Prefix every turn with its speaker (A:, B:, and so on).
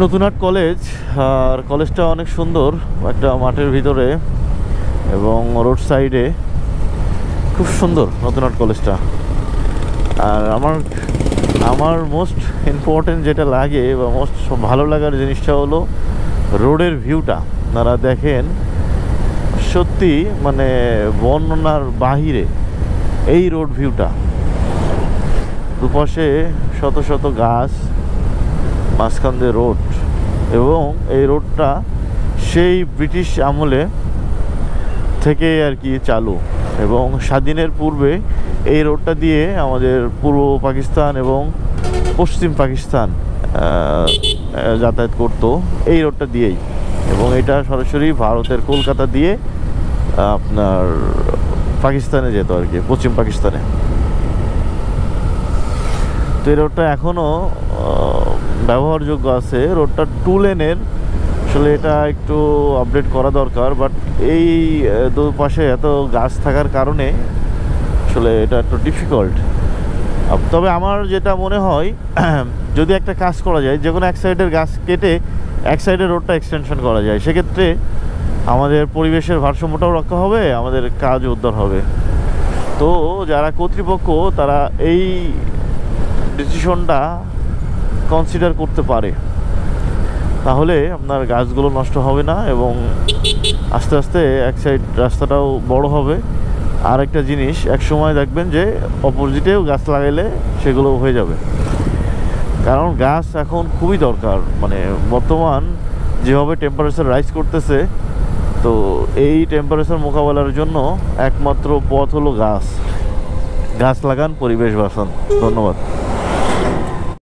A: Natunhat college, আর কলেজটা অনেক সুন্দর, একটা মাঠের ভিতরে এবং রোড সাইডে, খুব সুন্দর নতুনহাট কলেজটা। আর আমার মোস্ট ইম্পর্টেন্ট যেটা লাগে বা মোস্ট ভালো লাগার জিনিসটা হলো রোডের ভিউটা। আপনারা দেখেন, সত্যি মানে বর্ণনার বাহিরে এই রোড ভিউটা। দুপাশে শত শত গাছ, মাঝখান দিয়ে রোড, এবং এই রোডটা সেই ব্রিটিশ আমলে থেকে আর কি চালু, এবং স্বাধীনের পূর্বে এই রোডটা দিয়ে আমাদের পূর্ব পাকিস্তান এবং পশ্চিম পাকিস্তান যাতায়াত করতো এই রোডটা দিয়েই, এবং এটা সরাসরি ভারতের কলকাতা দিয়ে আপনার পাকিস্তানে যেত আর কি, পশ্চিম পাকিস্তানে। তো এই রোডটা এখনও ব্যবহারযোগ্য আছে। রোডটা 2 লেনের, আসলে এটা একটু আপডেট করা দরকার, বাট এই দুপাশে এত গাছ থাকার কারণে আসলে এটা একটু ডিফিকাল্ট। তবে আমার যেটা মনে হয়, যদি একটা কাজ করা যায়, যে কোনো এক সাইডের গাছ কেটে এক সাইডের রোডটা এক্সটেনশন করা যায়, সেক্ষেত্রে আমাদের পরিবেশের ভারসাম্যটাও রক্ষা হবে, আমাদের কাজ উদ্ধার হবে। তো যারা কর্তৃপক্ষ তারা এই ডিসিশনটা কনসিডার করতে পারে, তাহলে আপনার গাছগুলো নষ্ট হবে না এবং আস্তে আস্তে এক সাইড রাস্তাটাও বড় হবে। আর একটা জিনিস, এক সময় দেখবেন যে অপোজিটেও গাছ লাগাইলে সেগুলো হয়ে যাবে, কারণ গাছ এখন খুবই দরকার। মানে বর্তমান যেভাবে টেম্পারেচার রাইজ করতেছে, তো এই টেম্পারেচার মোকাবেলার জন্য একমাত্র পথ হলো গাছ। গাছ লাগান, পরিবেশ বাঁচান। ধন্যবাদ।